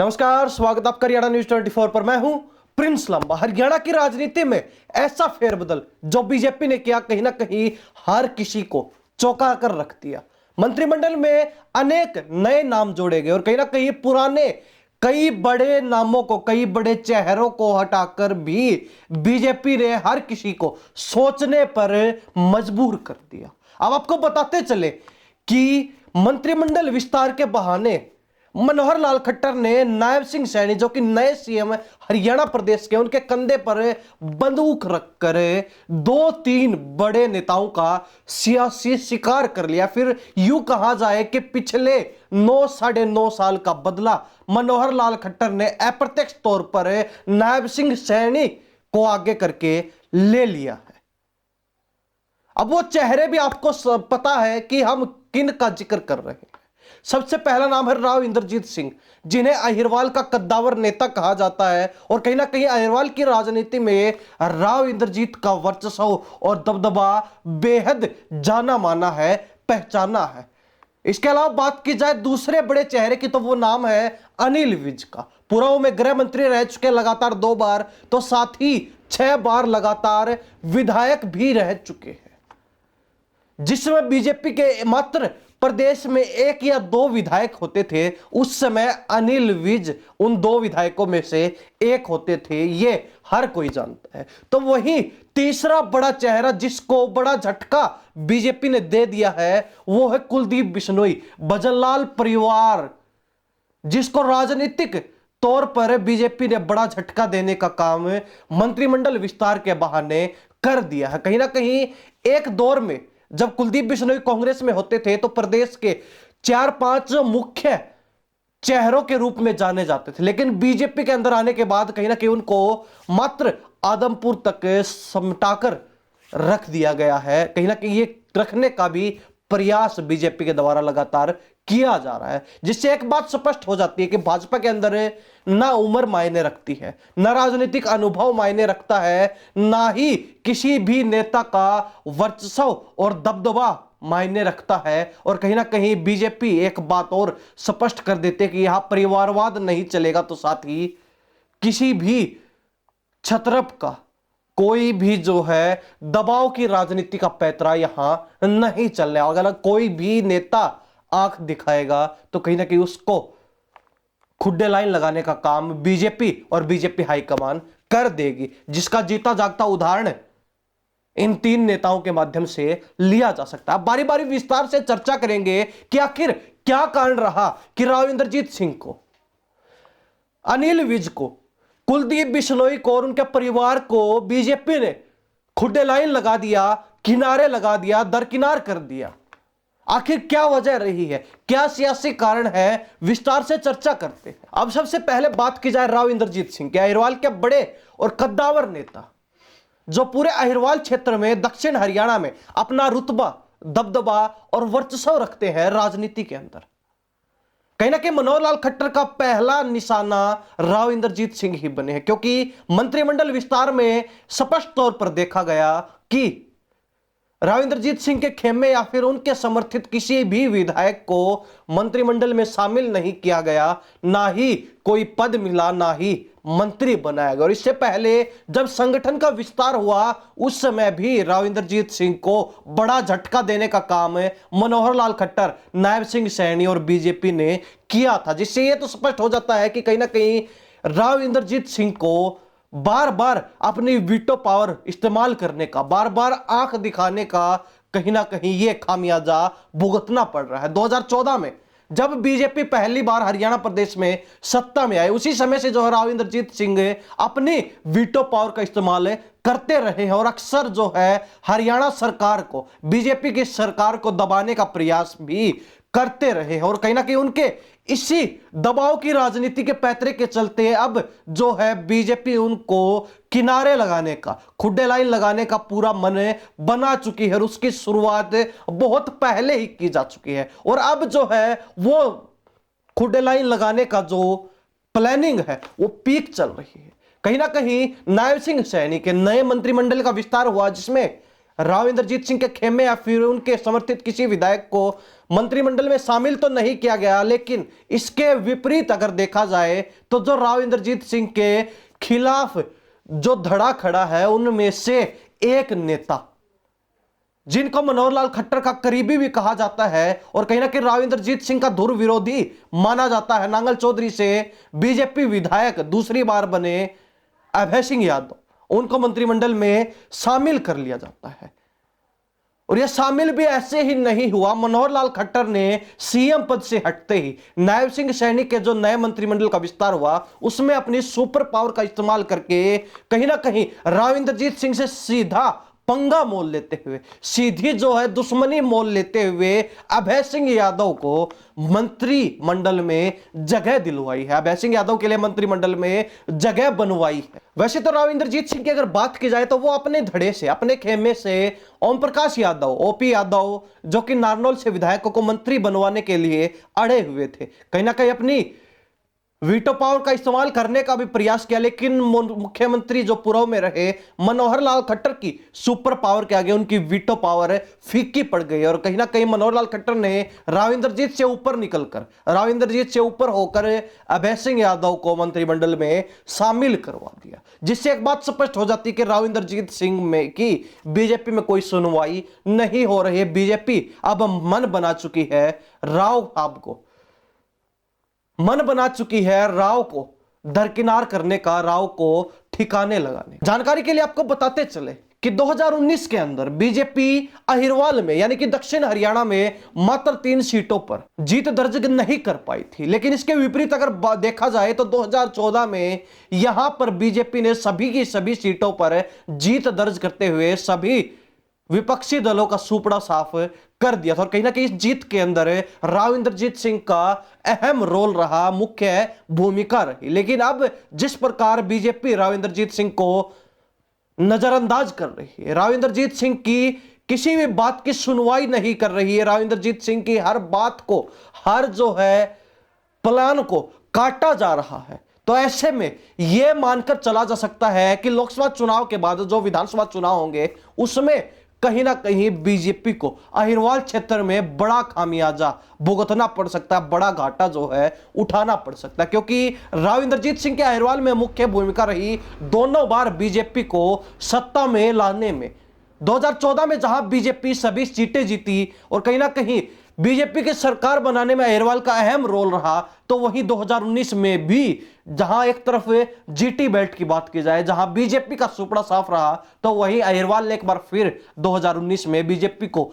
नमस्कार, स्वागत आपका हरियाणा न्यूज 24 पर। मैं हूं प्रिंस लंबा। हरियाणा की राजनीति में ऐसा फेरबदल जो बीजेपी ने किया, कहीं ना कहीं हर किसी को चौंका कर रख दिया। मंत्रिमंडल में अनेक नए नाम जोड़े गए और कहीं ना कहीं पुराने कई बड़े नामों को, कई बड़े चेहरों को हटाकर भी बीजेपी ने हर किसी को सोचने पर मजबूर कर दिया। अब आपको बताते चले कि मंत्रिमंडल विस्तार के बहाने मनोहर लाल खट्टर ने नायब सिंह सैनी, जो कि नए सीएम हरियाणा प्रदेश के, उनके कंधे पर बंदूक रखकर दो तीन बड़े नेताओं का सियासी शिकार कर लिया। फिर यूं कहा जाए कि पिछले 9 साल का बदला मनोहर लाल खट्टर ने अप्रत्यक्ष तौर पर नायब सिंह सैनी को आगे करके ले लिया है। अब वो चेहरे भी आपको पता है कि हम किन का जिक्र कर रहे हैं। सबसे पहला नाम है राव इंद्रजीत सिंह, जिन्हें अहिरवाल का कद्दावर नेता कहा जाता है और कहीं ना कहीं अहिरवाल की राजनीति में राव इंद्रजीत का वर्चस्व और दबदबा बेहद जाना माना है, पहचाना है। इसके अलावा बात की जाए दूसरे बड़े चेहरे की, तो वो नाम है अनिल विज का। पूर्व में गृह मंत्री रह चुके लगातार 2 बार, तो साथ ही 6 बार लगातार विधायक भी रह चुके हैं, जिसमें बीजेपी के मात्र प्रदेश में 1 या 2 विधायक होते थे। उस समय अनिल विज उन 2 विधायकों में से एक होते थे, ये हर कोई जानता है। तो वही तीसरा बड़ा चेहरा जिसको बड़ा झटका बीजेपी ने दे दिया है, वो है कुलदीप बिश्नोई, भजनलाल परिवार, जिसको राजनीतिक तौर पर बीजेपी ने बड़ा झटका देने का काम मंत्रिमंडल विस्तार के बहाने कर दिया है। कहीं ना कहीं एक दौर में जब कुलदीप बिश्नोई कांग्रेस में होते थे तो प्रदेश के 4-5 मुख्य चेहरों के रूप में जाने जाते थे, लेकिन बीजेपी के अंदर आने के बाद कहीं ना कहीं उनको मात्र आदमपुर तक समटाकर रख दिया गया है। कहीं ना कहीं ये रखने का भी प्रयास बीजेपी के द्वारा लगातार किया जा रहा है, जिससे एक बात स्पष्ट हो जाती है कि भाजपा के अंदर ना उम्र मायने रखती है, ना राजनीतिक अनुभव मायने रखता है, ना ही किसी भी नेता का वर्चस्व और दबदबा मायने रखता है। और कहीं ना कहीं बीजेपी एक बात और स्पष्ट कर देते कि यहां परिवारवाद नहीं चलेगा, तो साथ ही किसी भी छत्रप का, कोई भी जो है दबाव की राजनीति का पैतरा यहां नहीं चलने वाला। अगर कोई भी नेता आंख दिखाएगा तो कहीं ना कहीं उसको खुड्डे लाइन लगाने का काम बीजेपी और बीजेपी हाईकमान कर देगी, जिसका जीता जागता उदाहरण इन 3 नेताओं के माध्यम से लिया जा सकता है। बारी बारी विस्तार से चर्चा करेंगे कि आखिर क्या कारण रहा कि राव इंद्रजीत सिंह को, अनिल विज को, कुलदीप बिश्नोई को और उनके परिवार को बीजेपी ने खुड्डे लाइन लगा दिया, किनारे लगा दिया, दरकिनार कर दिया। आखिर क्या वजह रही है, क्या सियासी कारण है, विस्तार से चर्चा करते हैं। अब सबसे पहले बात की जाए राव इंद्रजीत सिंह के, अहिरवाल के बड़े और कद्दावर नेता, जो पूरे अहिरवाल क्षेत्र में, दक्षिण हरियाणा में अपना रुतबा, दबदबा और वर्चस्व रखते हैं राजनीति के अंदर। कहीं ना कहीं मनोहर लाल खट्टर का पहला निशाना राव इंद्रजीत सिंह ही बने हैं, क्योंकि मंत्रिमंडल विस्तार में स्पष्ट तौर पर देखा गया कि राव इंद्रजीत सिंह के खेमे या फिर उनके समर्थित किसी भी विधायक को मंत्रिमंडल में शामिल नहीं किया गया, ना ही कोई पद मिला, ना ही मंत्री बनाया गया। और इससे पहले जब संगठन का विस्तार हुआ, उस समय भी राव इंद्रजीत सिंह को बड़ा झटका देने का काम मनोहर लाल खट्टर, नायब सिंह सैनी और बीजेपी ने किया था, जिससे यह तो स्पष्ट हो जाता है कि कहीं ना कहीं राव इंद्रजीत सिंह को बार बार अपनी वीटो पावर इस्तेमाल करने का, बार बार आंख दिखाने का कहीं ना कहीं ये खामियाजा भुगतना पड़ रहा है। 2014 में जब बीजेपी पहली बार हरियाणा प्रदेश में सत्ता में आए, उसी समय से जो है राव इंद्रजीत सिंह अपनी वीटो पावर का इस्तेमाल करते रहे हैं और अक्सर जो है हरियाणा सरकार को, बीजेपी की सरकार को दबाने का प्रयास भी करते रहे हैं। और कहीं ना कहीं उनके इसी दबाव की राजनीति के पैतरे के चलते अब जो है बीजेपी उनको किनारे लगाने का, खुड्डे लाइन लगाने का पूरा मन बना चुकी है और उसकी शुरुआत बहुत पहले ही की जा चुकी है। और अब जो है वो खुड्डे लाइन लगाने का जो प्लानिंग है वो पीक चल रही है। कहीं ना कहीं नायब सिंह सैनी के नए मंत्रिमंडल का विस्तार हुआ, जिसमें राव इंद्रजीत सिंह के खेमे या फिर उनके समर्थित किसी विधायक को मंत्रिमंडल में शामिल तो नहीं किया गया, लेकिन इसके विपरीत अगर देखा जाए तो जो राव इंद्रजीत सिंह के खिलाफ जो धड़ा खड़ा है उनमें से एक नेता जिनको मनोहर लाल खट्टर का करीबी भी कहा जाता है और कहीं ना कहीं राव इंद्रजीत सिंह का धुर विरोधी माना जाता है, नांगल चौधरी से बीजेपी विधायक दूसरी बार बने अभय सिंह यादव, उनको मंत्रिमंडल में शामिल कर लिया जाता है। और यह शामिल भी ऐसे ही नहीं हुआ, मनोहर लाल खट्टर ने सीएम पद से हटते ही नायब सिंह सैनी के जो नए मंत्रिमंडल का विस्तार हुआ उसमें अपनी सुपर पावर का इस्तेमाल करके कहीं ना कहीं राव इंद्रजीत सिंह से सीधा पंगा मोल लेते हुए, सीधी जो है दुश्मनी मोल लेते हुए अभय सिंह यादव को मंत्रिमंडल में जगह दिलवाई है, अभय सिंह यादव के लिए मंत्रिमंडल में जगह बनवाई है। वैसे तो राव इंद्रजीत सिंह की अगर बात की जाए तो वो अपने धड़े से, अपने खेमे से ओम प्रकाश यादव, ओपी यादव, जो कि नारनौल से विधायकों को मंत्री बनवाने के लिए अड़े हुए थे, कहीं ना कहीं अपनी वीटो पावर का इस्तेमाल करने का भी प्रयास किया, लेकिन मुख्यमंत्री जो पूर्व में रहे मनोहर लाल खट्टर की सुपर पावर के आगे उनकी वीटो पावर फीकी पड़ गई और कहीं ना कहीं मनोहर लाल खट्टर ने राव इंद्रजीत से ऊपर निकलकर, राव इंद्रजीत से ऊपर होकर अभय सिंह यादव को मंत्रिमंडल में शामिल करवा दिया, जिससे एक बात स्पष्ट हो जाती कि राव इंद्रजीत सिंह में की बीजेपी में कोई सुनवाई नहीं हो रही है। बीजेपी अब मन बना चुकी है राव साहब को, मन बना चुकी है राव को दरकिनार करने का, राव को ठिकाने लगाने। जानकारी के लिए आपको बताते चले कि 2019 के अंदर बीजेपी अहिरवाल में यानी कि दक्षिण हरियाणा में मात्र 3 सीटों पर जीत दर्ज नहीं कर पाई थी, लेकिन इसके विपरीत अगर देखा जाए तो 2014 में यहां पर बीजेपी ने सभी की सभी सीटों पर जीत दर्ज करते हुए सभी विपक्षी दलों का सुपड़ा साफ कर दिया था और कहीं ना कहीं इस जीत के अंदर राव इंद्रजीत सिंह का अहम रोल रहा, मुख्य भूमिका रही। लेकिन अब जिस प्रकार बीजेपी राव इंद्रजीत सिंह को नजरअंदाज कर रही है, राव इंद्रजीत सिंह की किसी भी बात की सुनवाई नहीं कर रही है, राव इंद्रजीत सिंह की हर बात को, हर जो है प्लान को काटा जा रहा है, तो ऐसे में यह मानकर चला जा सकता है कि लोकसभा चुनाव के बाद जो विधानसभा चुनाव होंगे उसमें कहीं ना कहीं बीजेपी को अहिरवाल क्षेत्र में बड़ा खामियाजा भुगतना पड़ सकता है, बड़ा घाटा जो है उठाना पड़ सकता है, क्योंकि राव इंद्रजीत सिंह के अहिरवाल में मुख्य भूमिका रही दोनों बार बीजेपी को सत्ता में लाने में। 2014 में जहां बीजेपी सभी सीटें जीती और कहीं ना कहीं बीजेपी की सरकार बनाने में अहिरवाल का अहम रोल रहा, तो वहीं 2019 में भी जहां एक तरफ जीटी बेल्ट की बात की जाए, जहां बीजेपी का सुपड़ा साफ रहा, तो वहीं अहिरवाल ने एक बार फिर 2019 में बीजेपी को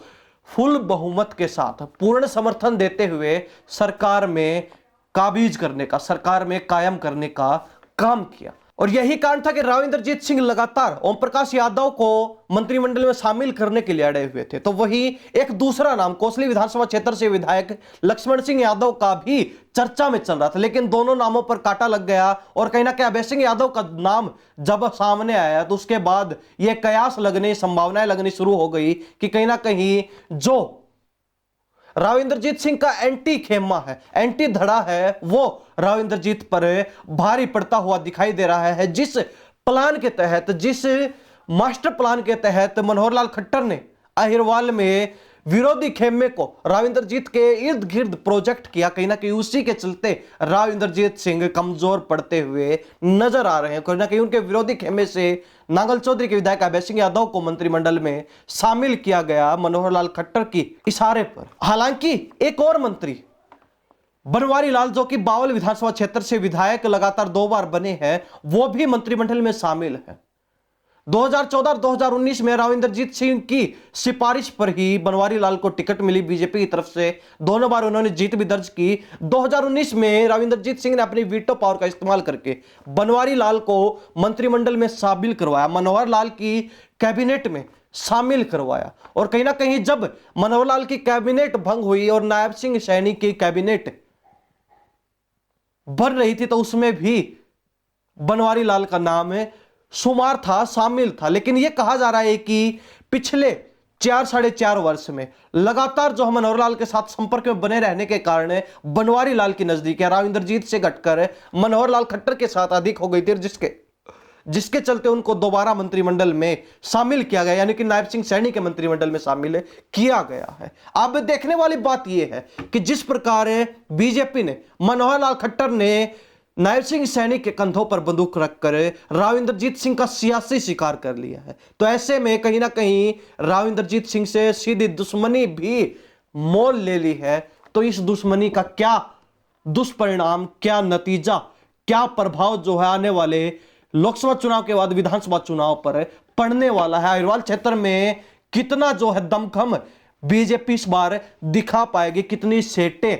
फुल बहुमत के साथ पूर्ण समर्थन देते हुए सरकार में काबिज करने का, सरकार में कायम करने का काम किया। और यही कारण था कि राव इंद्रजीत सिंह लगातार ओम प्रकाश यादव को मंत्रिमंडल में शामिल करने के लिए अड़े हुए थे। तो वही एक दूसरा नाम कोसली विधानसभा क्षेत्र से विधायक लक्ष्मण सिंह यादव का भी चर्चा में चल रहा था, लेकिन दोनों नामों पर कांटा लग गया और कहीं ना कहीं अभय सिंह यादव का नाम जब सामने आया तो उसके बाद यह कयास लगने, संभावनाएं लगनी शुरू हो गई कि कहीं ना कहीं जो राव इंद्रजीत सिंह का एंटी खेमा है, एंटी धड़ा है, वो राव इंद्रजीत पर भारी पड़ता हुआ दिखाई दे रहा है। जिस प्लान के तहत, जिस मास्टर प्लान के तहत मनोहर लाल खट्टर ने अहिरवाल में विरोधी खेमे को राव इंद्रजीत के इर्द गिर्द प्रोजेक्ट किया, कहीं ना कहीं उसी के चलते राव इंद्रजीत सिंह कमजोर पड़ते हुए नजर आ रहे हैं। कहीं ना कहीं उनके विरोधी खेमे से नांगल चौधरी के विधायक अभय सिंह यादव को मंत्रिमंडल में शामिल किया गया मनोहर लाल खट्टर की इशारे पर। हालांकि एक और मंत्री बनवारी लाल, जो कि बावल विधानसभा क्षेत्र से विधायक लगातार 2 बार बने हैं, वो भी मंत्रिमंडल में शामिल है। 2014 और 2019 में राव इंद्रजीत सिंह की सिफारिश पर ही बनवारी लाल को टिकट मिली बीजेपी की तरफ से, दोनों बार उन्होंने जीत भी दर्ज की। 2019 में राव इंद्रजीत सिंह ने अपनी वीटो पावर का इस्तेमाल करके बनवारी लाल को मंत्रिमंडल में शामिल करवाया, मनोहर लाल की कैबिनेट में शामिल करवाया। और कहीं ना कहीं जब मनोहर लाल की कैबिनेट भंग हुई और नायब सिंह सैनी की कैबिनेट बन रही थी, तो उसमें भी बनवारी लाल का नाम शुमार था, शामिल था। लेकिन यह कहा जा रहा है कि पिछले 4-4.5 वर्ष में लगातार जो मनोहर लाल के साथ संपर्क में बने रहने के कारण बनवारी लाल की नजदीक राव इंद्रजीत से घटकर मनोहर लाल खट्टर के साथ अधिक हो गई थी, जिसके चलते उनको दोबारा मंत्रिमंडल में शामिल किया गया, यानी कि नायब सिंह सैनी के मंत्रिमंडल में शामिल किया गया है। अब देखने वाली बात यह है कि जिस प्रकार बीजेपी ने, मनोहर लाल खट्टर ने नायब सिंह सैनी के कंधों पर बंदूक रखकर राव इंद्रजीत सिंह का सियासी शिकार कर लिया है, तो ऐसे में कहीं ना कहीं राव इंद्रजीत सिंह से सीधी दुश्मनी भी मोल ले ली है। तो इस दुश्मनी का क्या दुष्परिणाम, क्या नतीजा, क्या प्रभाव जो है आने वाले लोकसभा चुनाव के बाद विधानसभा चुनाव पर पड़ने वाला है, अहिरवाल क्षेत्र में कितना जो है दमखम बीजेपी इस बार दिखा पाएगी, कितनी सीटें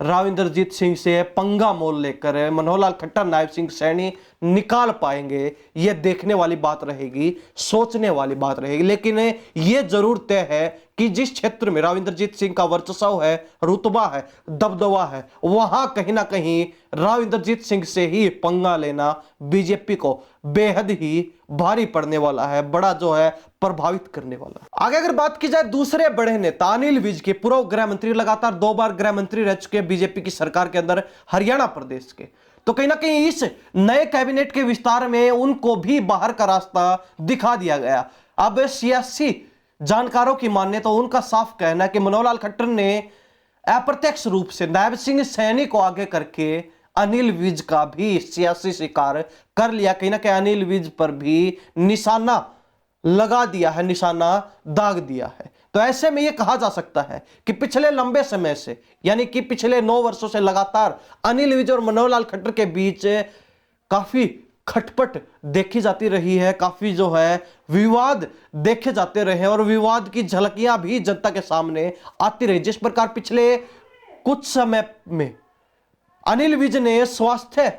राव इंद्रजीत सिंह से पंगा मोल लेकर मनोहर लाल खट्टर, नायब सिंह सैनी निकाल पाएंगे, यह देखने वाली बात रहेगी, सोचने वाली बात रहेगी। लेकिन यह जरूर तय है कि जिस क्षेत्र में राव इंद्रजीत सिंह का वर्चस्व है, रुतबा है, दबदबा है, वहां कहीं ना कहीं राव इंद्रजीत सिंह से ही पंगा लेना बीजेपी को बेहद ही भारी पड़ने वाला है, बड़ा जो है प्रभावित करने वाला। आगे अगर बात की जाए दूसरे बड़े नेता अनिल विज के, पूर्व गृह मंत्री, लगातार 2 बार गृह मंत्री रह चुके बीजेपी की सरकार के अंदर हरियाणा प्रदेश के, तो कहीं ना कहीं इस नए कैबिनेट के विस्तार में उनको भी बाहर का रास्ता दिखा दिया गया। अब सियासी जानकारों की माने तो उनका साफ कहना है कि मनोहर लाल खट्टर ने अप्रत्यक्ष रूप से नायब सिंह सैनी को आगे करके अनिल विज का भी सियासी शिकार कर लिया, कहीं ना कहीं अनिल विज पर भी निशाना लगा दिया है, निशाना दाग दिया है। तो ऐसे में यह कहा जा सकता है कि पिछले लंबे समय से, यानी कि पिछले 9 वर्षों से लगातार अनिल विज और मनोहर लाल खट्टर के बीच काफी खटपट देखी जाती रही है, काफी जो है विवाद देखे जाते रहे और विवाद की झलकियां भी जनता के सामने आती रही। जिस प्रकार पिछले कुछ समय में अनिल विज ने स्वास्थ्य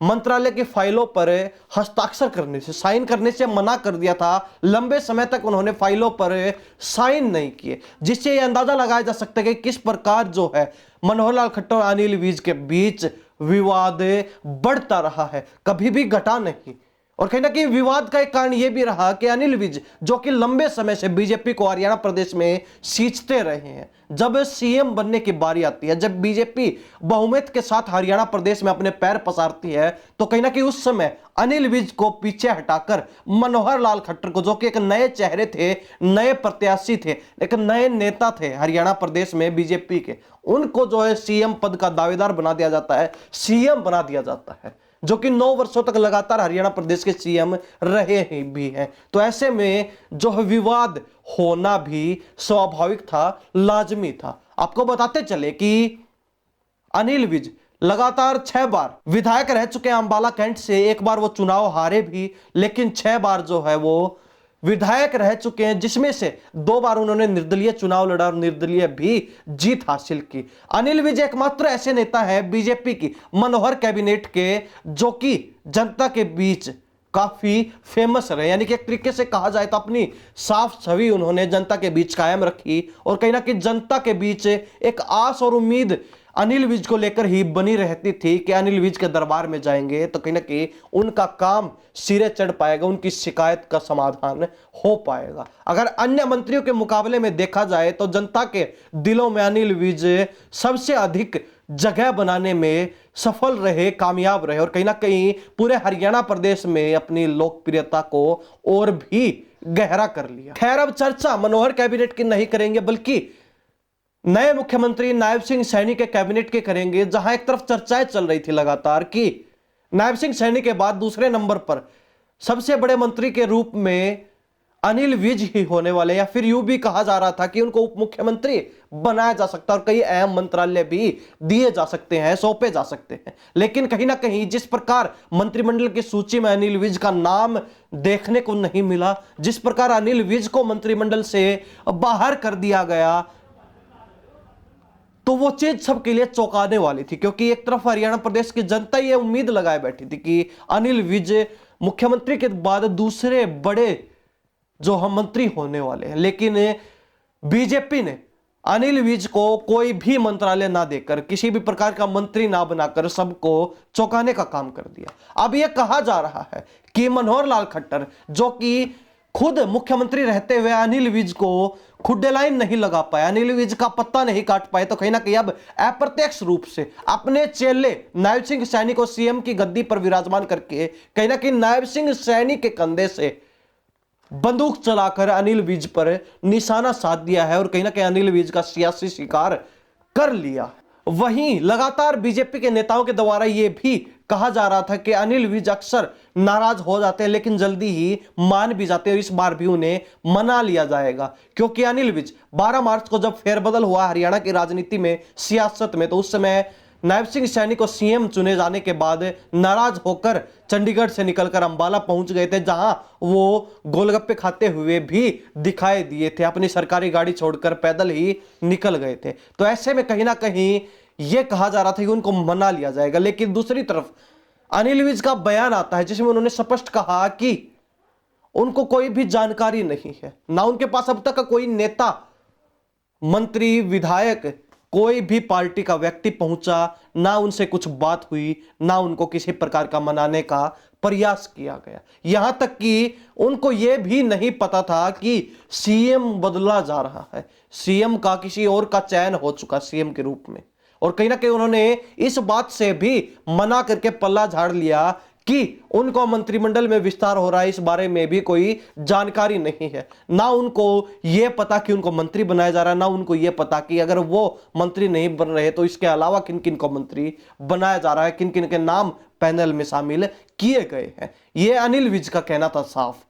मंत्रालय की फाइलों पर हस्ताक्षर करने से, साइन करने से मना कर दिया था, लंबे समय तक उन्होंने फाइलों पर साइन नहीं किए, जिससे यह अंदाजा लगाया जा सकता है कि किस प्रकार जो है मनोहर लाल खट्टर और अनिल विज के बीच विवाद बढ़ता रहा है, कभी भी घटा नहीं। और कहीं ना कहीं विवाद का एक कारण यह भी रहा कि अनिल विज, जो कि लंबे समय से बीजेपी को हरियाणा प्रदेश में सींचते रहे हैं, जब सीएम बनने की बारी आती है, जब बीजेपी बहुमत के साथ हरियाणा प्रदेश में अपने पैर पसारती है, तो कहीं ना कहीं उस समय अनिल विज को पीछे हटाकर मनोहर लाल खट्टर को, जो कि एक नए चेहरे थे, नए प्रत्याशी थे, एक नए नेता थे हरियाणा प्रदेश में बीजेपी के, उनको जो है सीएम पद का दावेदार बना दिया जाता है, सीएम बना दिया जाता है, जो कि 9 वर्षों तक लगातार हरियाणा प्रदेश के सीएम रहे ही भी हैं। तो ऐसे में जो विवाद होना भी स्वाभाविक था, लाजमी था। आपको बताते चले कि अनिल विज लगातार 6 बार विधायक रह चुके हैं अंबाला कैंट से, एक बार वो चुनाव हारे भी, लेकिन 6 बार जो है वो विधायक रह चुके हैं, जिसमें से 2 बार उन्होंने निर्दलीय चुनाव लड़ा और निर्दलीय भी जीत हासिल की। अनिल विज एकमात्र ऐसे नेता है बीजेपी की मनोहर कैबिनेट के, जो कि जनता के बीच काफी फेमस रहे, यानी कि एक तरीके से कहा जाए तो अपनी साफ छवि उन्होंने जनता के बीच कायम रखी और कहीं ना कहीं जनता के बीच एक आस और उम्मीद अनिल विज को लेकर ही बनी रहती थी कि अनिल विज के दरबार में जाएंगे तो कहीं ना कहीं उनका काम सिरे चढ़ पाएगा, उनकी शिकायत का समाधान हो पाएगा। अगर अन्य मंत्रियों के मुकाबले में देखा जाए तो जनता के दिलों में अनिल विज सबसे अधिक जगह बनाने में सफल रहे, कामयाब रहे और कहीं ना कहीं पूरे हरियाणा प्रदेश में अपनी लोकप्रियता को और भी गहरा कर लिया। खैर, अब चर्चा मनोहर कैबिनेट की नहीं करेंगे, बल्कि नए मुख्यमंत्री नायब सिंह सैनी के कैबिनेट के करेंगे, जहां एक तरफ चर्चाएं चल रही थी लगातार कि नायब सिंह सैनी के बाद दूसरे नंबर पर सबसे बड़े मंत्री के रूप में अनिल विज ही होने वाले, या फिर यूं भी कहा जा रहा था कि उनको उप मुख्यमंत्री बनाया जा सकता है और कई अहम मंत्रालय भी दिए जा सकते हैं, सौंपे जा सकते हैं। लेकिन कहीं ना कहीं जिस प्रकार मंत्रिमंडल की सूची में अनिल विज का नाम देखने को नहीं मिला, जिस प्रकार अनिल विज को मंत्रिमंडल से बाहर कर दिया गया, तो वो चीज सबके लिए चौंकाने वाली थी, क्योंकि एक तरफ हरियाणा प्रदेश की जनता ये उम्मीद लगाए बैठी थी कि अनिल विज मुख्यमंत्री के बाद दूसरे बड़े जो हम मंत्री होने वाले हैं, लेकिन बीजेपी ने अनिल विज को कोई भी मंत्रालय ना देकर, किसी भी प्रकार का मंत्री ना बनाकर सबको चौंकाने का काम कर दिया। अब यह कहा जा रहा है कि मनोहर लाल खट्टर, जो कि खुद मुख्यमंत्री रहते हुए अनिल विज को खुड्डे लाइन नहीं लगा पाया, अनिल विज का पत्ता नहीं काट पाए, तो कहीं ना कहीं अब अप्रत्यक्ष रूप से अपने चेले नायब सिंह सैनी को सीएम की गद्दी पर विराजमान करके कहीं ना कहीं नायब सिंह सैनी के कंधे से बंदूक चलाकर अनिल विज पर निशाना साध दिया है और कहीं ना कहीं अनिल विज का सियासी शिकार कर लिया। वहीं लगातार बीजेपी के नेताओं के द्वारा यह भी कहा जा रहा था कि अनिल विज अक्सर नाराज हो जाते हैं लेकिन जल्दी ही मान भी जाते हैं और इस बार भी उन्हें मना लिया जाएगा, क्योंकि अनिल विज 12 मार्च को जब फेरबदल हुआ हरियाणा की राजनीति में, सियासत में, तो उस समय नायब सिंह सैनी को सीएम चुने जाने के बाद नाराज होकर चंडीगढ़ से निकलकर अंबाला पहुंच गए थे, जहां वो गोलगप्पे खाते हुए भी दिखाई दिए थे, अपनी सरकारी गाड़ी छोड़कर पैदल ही निकल गए थे। तो ऐसे में कहीं ना कहीं यह कहा जा रहा था कि उनको मना लिया जाएगा, लेकिन दूसरी तरफ अनिल विज का बयान आता है जिसमें उन्होंने स्पष्ट कहा कि उनको कोई भी जानकारी नहीं है, ना उनके पास अब तक कोई नेता, मंत्री, विधायक, कोई भी पार्टी का व्यक्ति पहुंचा, ना उनसे कुछ बात हुई, ना उनको किसी प्रकार का मनाने का प्रयास किया गया। यहां तक कि उनको यह भी नहीं पता था कि सीएम बदला जा रहा है, सीएम का किसी और का चयन हो चुका सीएम के रूप में, और कहीं ना कहीं उन्होंने इस बात से भी मना करके पल्ला झाड़ लिया कि उनको मंत्रिमंडल में विस्तार हो रहा है, इस बारे में भी कोई जानकारी नहीं है। ना उनको यह पता कि उनको मंत्री बनाया जा रहा है, ना उनको यह पता कि अगर वो मंत्री नहीं बन रहे तो इसके अलावा किन किन को मंत्री बनाया जा रहा है, किन किन के नाम पैनल में शामिल किए गए हैं। यह अनिल विज का कहना था साफ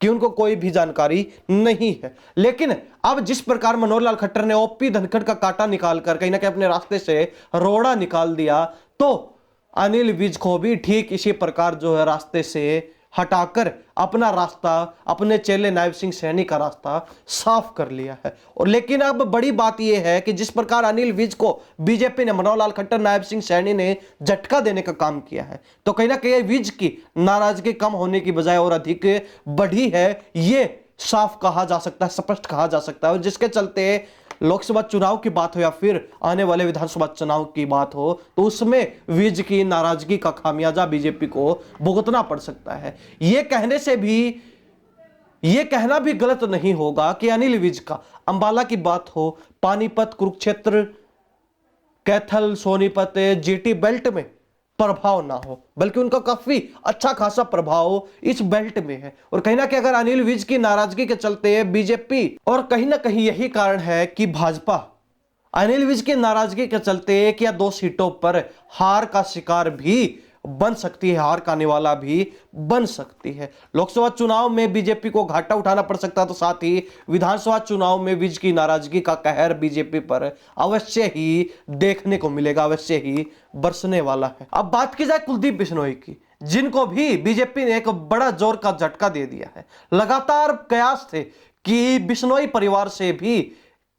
कि उनको कोई भी जानकारी नहीं है। लेकिन अब जिस प्रकार मनोहर लाल खट्टर ने ओपी धनखड़ का कांटा निकालकर कहीं ना कहीं अपने रास्ते से रोड़ा निकाल दिया, तो अनिल विज को भी ठीक इसी प्रकार जो है रास्ते से हटाकर अपना रास्ता, अपने चेले नायब सिंह सैनी का रास्ता साफ कर लिया है। और लेकिन अब बड़ी बात यह है कि जिस प्रकार अनिल विज को बीजेपी ने, मनोहर लाल खट्टर, नायब सिंह सैनी ने झटका देने का काम किया है, तो कहीं ना कहीं विज की नाराजगी कम होने की बजाय और अधिक बढ़ी है, ये साफ कहा जा सकता है, स्पष्ट कहा जा सकता है। और जिसके चलते लोकसभा चुनाव की बात हो या फिर आने वाले विधानसभा चुनाव की बात हो, तो उसमें विज की नाराजगी का खामियाजा बीजेपी को भुगतना पड़ सकता है। यह कहना भी गलत नहीं होगा कि अनिल विज का अंबाला की बात हो, पानीपत, कुरुक्षेत्र, कैथल, सोनीपत, जीटी बेल्ट में प्रभाव ना हो, बल्कि उनका काफी अच्छा खासा प्रभाव इस बेल्ट में है। और कहीं ना कहीं अगर अनिल विज की नाराजगी के चलते बीजेपी, और कहीं ना कहीं यही कारण है कि भाजपा अनिल विज की नाराजगी के चलते 1 या 2 सीटों पर हार का शिकार भी बन सकती है, हार का निवाला भी बन सकती है। लोकसभा चुनाव में बीजेपी को घाटा उठाना पड़ सकता है, तो साथ ही विधानसभा चुनाव में विज की नाराजगी का कहर बीजेपी पर अवश्य ही देखने को मिलेगा, अवश्य ही बरसने वाला है। अब बात की जाए कुलदीप बिश्नोई की, जिनको भी बीजेपी ने एक बड़ा जोर का झटका दे दिया है। लगातार कयास थे कि बिश्नोई परिवार से भी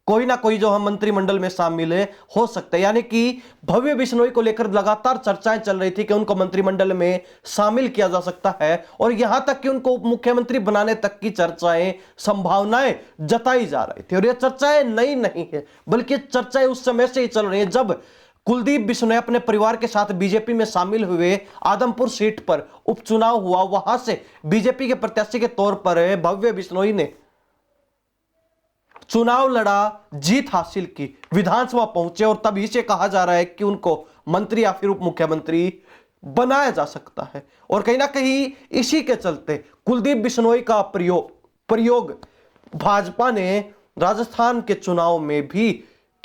कोई ना कोई जो हम मंत्रिमंडल में शामिल हो सकते हैं, यानी कि भव्य बिश्नोई को लेकर लगातार चर्चाएं चल रही थी कि उनको मंत्रिमंडल में शामिल किया जा सकता है, और यहां तक कि उनको मुख्यमंत्री बनाने तक की चर्चाएं, संभावनाएं जताई जा रही थी। और ये चर्चाएं नई नहीं है, बल्कि चर्चाएं उस समय से ही चल रही है जब कुलदीप बिश्नोई अपने परिवार के साथ बीजेपी में शामिल हुए। आदमपुर सीट पर उपचुनाव हुआ, वहां से बीजेपी के प्रत्याशी के तौर पर भव्य बिश्नोई ने चुनाव लड़ा, जीत हासिल की, विधानसभा पहुंचे, और तभी से कहा जा रहा है कि उनको मंत्री या फिर उप मुख्यमंत्री बनाया जा सकता है। और कहीं ना कहीं इसी के चलते कुलदीप बिश्नोई का प्रयोग भाजपा ने राजस्थान के चुनाव में भी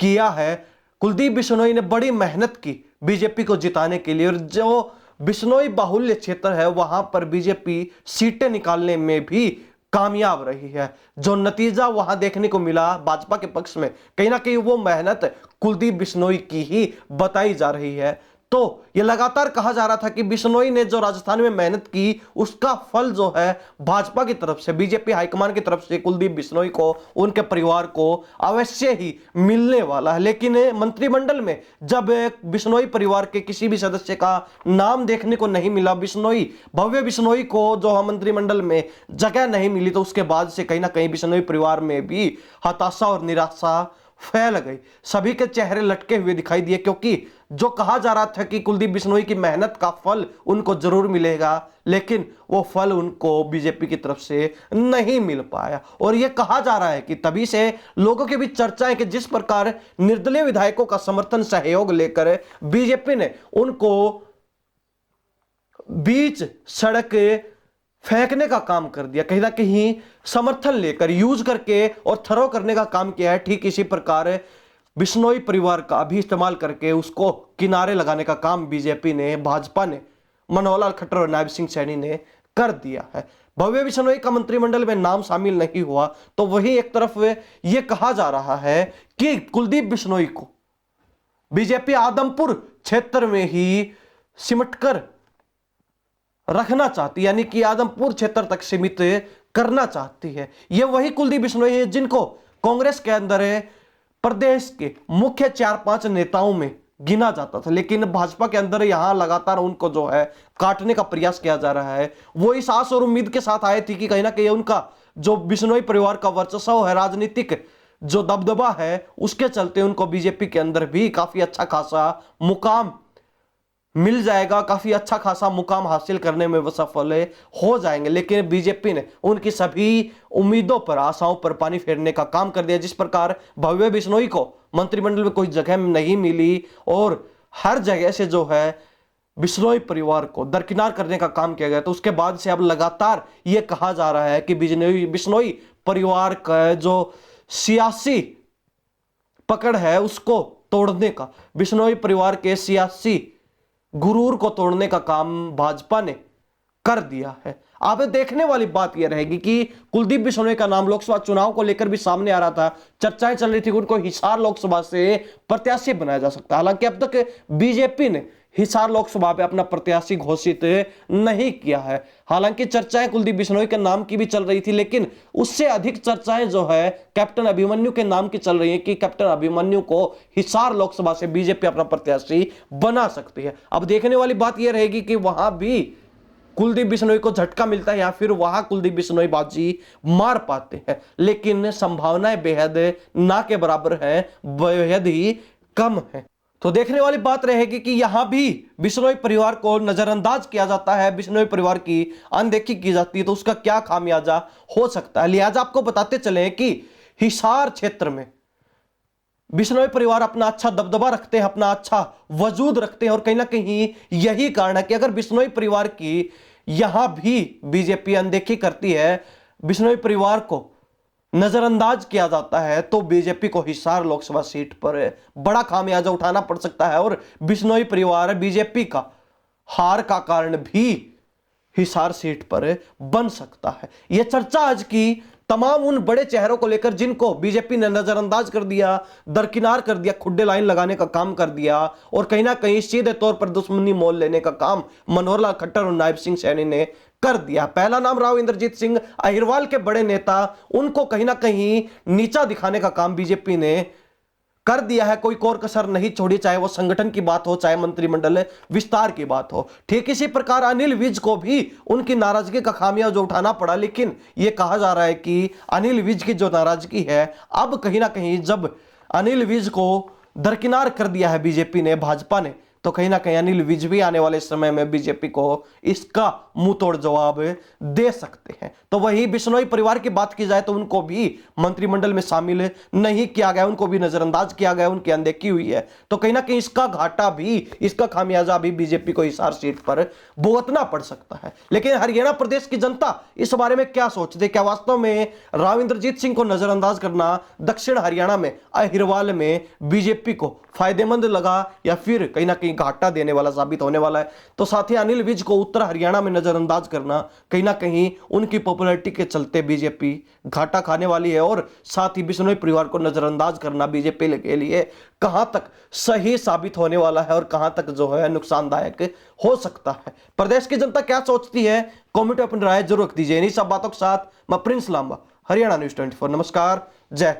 किया है। कुलदीप बिश्नोई ने बड़ी मेहनत की बीजेपी को जिताने के लिए, और जो बिश्नोई बाहुल्य क्षेत्र है वहां पर बीजेपी सीटें निकालने में भी कामयाब रही है। जो नतीजा वहां देखने को मिला भाजपा के पक्ष में, कहीं ना कहीं वो मेहनत कुलदीप बिश्नोई की ही बताई जा रही है। तो ये लगातार कहा जा रहा था कि बिश्नोई ने जो राजस्थान में मेहनत की, उसका फल जो है भाजपा की तरफ से, बीजेपी हाईकमान की तरफ से कुलदीप बिश्नोई को, उनके परिवार को अवश्य ही मिलने वाला है। लेकिन मंत्रिमंडल में जब बिश्नोई परिवार के किसी भी सदस्य का नाम देखने को नहीं मिला, भव्य बिश्नोई को जो मंत्रिमंडल में जगह नहीं मिली, तो उसके बाद से कहीं ना कहीं बिश्नोई परिवार में भी हताशा और निराशा फैल गई। सभी के चेहरे लटके हुए दिखाई दिए, क्योंकि जो कहा जा रहा था कि कुलदीप बिश्नोई की मेहनत का फल उनको जरूर मिलेगा, लेकिन वो फल उनको बीजेपी की तरफ से नहीं मिल पाया। और ये कहा जा रहा है कि तभी से लोगों के बीच चर्चाएं कि जिस प्रकार निर्दलीय विधायकों का समर्थन सहयोग लेकर बीजेपी ने उनको बीच सड़क फेंकने का काम कर दिया, कहीं ना कहीं समर्थन लेकर यूज करके और थरो करने का काम किया है, ठीक इसी प्रकार बिश्नोई परिवार का भी इस्तेमाल करके उसको किनारे लगाने का काम बीजेपी ने, भाजपा ने, मनोहर लाल खट्टर और नायब सिंह सैनी ने कर दिया है। भव्य बिश्नोई का मंत्रिमंडल में नाम शामिल नहीं हुआ, तो वही एक तरफ यह कहा जा रहा है कि कुलदीप बिश्नोई को बीजेपी आदमपुर क्षेत्र में ही सिमटकर रखना चाहती, यानी कि आदमपुर क्षेत्र तक सीमित करना चाहती है। यह वही कुलदीप बिश्नोई है जिनको कांग्रेस के अंदर प्रदेश के मुख्य 4-5 नेताओं में गिना जाता था, लेकिन भाजपा के अंदर यहां लगातार उनको जो है काटने का प्रयास किया जा रहा है। वो इस आस और उम्मीद के साथ आए थे कि कहीं ना कहीं उनका जो बिश्नोई परिवार का वर्चस्व है, राजनीतिक जो दबदबा है, उसके चलते उनको बीजेपी के अंदर भी काफी अच्छा खासा मुकाम मिल जाएगा, काफी अच्छा खासा मुकाम हासिल करने में वो सफल हो जाएंगे। लेकिन बीजेपी ने उनकी सभी उम्मीदों पर, आशाओं पर पानी फेरने का काम कर दिया। जिस प्रकार भव्य बिश्नोई को मंत्रिमंडल में कोई जगह नहीं मिली और हर जगह से जो है बिश्नोई परिवार को दरकिनार करने का काम किया गया, तो उसके बाद से अब लगातार यह कहा जा रहा है कि बिश्नोई परिवार का जो सियासी पकड़ है उसको तोड़ने का, बिश्नोई परिवार के सियासी गुरूर को तोड़ने का काम भाजपा ने कर दिया है। अब देखने वाली बात यह रहेगी कि कुलदीप बिश्नोई का नाम लोकसभा चुनाव को लेकर भी सामने आ रहा था, चर्चाएं चल रही थी कि उनको हिसार लोकसभा से प्रत्याशी बनाया जा सकता है। हालांकि अब तक बीजेपी ने हिसार लोकसभा पे अपना प्रत्याशी घोषित नहीं किया है। हालांकि चर्चाएं कुलदीप बिश्नोई के नाम की भी चल रही थी, लेकिन उससे अधिक चर्चाएं जो है कैप्टन अभिमन्यु के नाम की चल रही है कि कैप्टन अभिमन्यु को हिसार लोकसभा से बीजेपी अपना प्रत्याशी बना सकती है। अब देखने वाली बात यह रहेगी कि वहां भी कुलदीप बिश्नोई को झटका मिलता है या फिर वहां कुलदीप बिश्नोई बाजी मार पाते हैं, लेकिन संभावनाएं बेहद ना के बराबर है, बेहद ही कम है। तो देखने वाली बात रहेगी कि यहां भी बिश्नोई परिवार को नजरअंदाज किया जाता है, बिश्नोई परिवार की अनदेखी की जाती है, तो उसका क्या खामियाजा हो सकता है। लिहाजा आपको बताते चले कि हिसार क्षेत्र में बिश्नोई परिवार अपना अच्छा दबदबा रखते हैं, अपना अच्छा वजूद रखते हैं, और कहीं ना कहीं यही कारण है कि अगर बिश्नोई परिवार की यहां भी बीजेपी अनदेखी करती है, बिश्नोई परिवार को नजरअंदाज किया जाता है, तो बीजेपी को हिसार लोकसभा सीट पर बड़ा खामियाजा उठाना पड़ सकता है और बिश्नोई परिवार बीजेपी का हार का कारण भी हिसार सीट पर बन सकता है। यह चर्चा आज की तमाम उन बड़े चेहरों को लेकर जिनको बीजेपी ने नजरअंदाज कर दिया, दरकिनार कर दिया, खुड्डे लाइन लगाने का काम कर दिया और कहीं ना कहीं सीधे तौर पर दुश्मनी मोल लेने का काम मनोहर लाल खट्टर और नायब सिंह सैनी ने कर दिया। पहला नाम राव इंद्रजीत सिंह अहिरवाल के बड़े नेता, उनको कहीं ना कहीं नीचा दिखाने का काम बीजेपी ने कर दिया है, कोई कोर कसर नहीं छोड़ी, चाहे वो संगठन की बात हो, चाहे मंत्रिमंडल विस्तार की बात हो। ठीक इसी प्रकार अनिल विज को भी उनकी नाराजगी का खामियाजा उठाना पड़ा, लेकिन यह कहा जा रहा है कि अनिल विज की जो नाराजगी है, अब कहीं ना कहीं जब अनिल विज को दरकिनार कर दिया है बीजेपी ने, भाजपा ने, तो कहीं ना कहीं अनिल विज भी आने वाले समय में बीजेपी को इसका मुंह तोड़ जवाब दे सकते हैं। तो वही बिश्नोई परिवार की बात की जाए तो उनको भी मंत्रिमंडल में शामिल नहीं किया गया, उनको भी नजरअंदाज किया गया, उनकी अनदेखी हुई है। तो कहीं ना कहीं इसका घाटा भी, इसका खामियाजा भी बीजेपी को हिसार सीट पर भुगतना पड़ सकता है। लेकिन हरियाणा प्रदेश की जनता इस बारे में क्या सोचती है? क्या वास्तव में राव इंद्रजीत सिंह को नजरअंदाज करना दक्षिण हरियाणा में अहिरवाल में बीजेपी को फायदेमंद लगा या फिर कहीं ना कहीं घाटा देने वाला साबित होने वाला है? तो साथ ही अनिल विज को उत्तर हरियाणा में नजरअंदाज करना कहीं ना कहीं उनकी पॉपुलैरिटी के चलते बीजेपी घाटा खाने वाली है, और साथ ही बिश्नोई परिवार को नजरअंदाज करना बीजेपी के लिए कहां तक सही साबित होने वाला है और कहां तक जो है नुकसानदायक हो सकता है। प्रदेश की जनता क्या सोचती है, कमेंट में अपनी राय जरूर रख दीजिए। इन्हीं सब बातों के साथ मैं प्रिंस लांबा, हरियाणा न्यूज़ 24। नमस्कार, जय हिंद।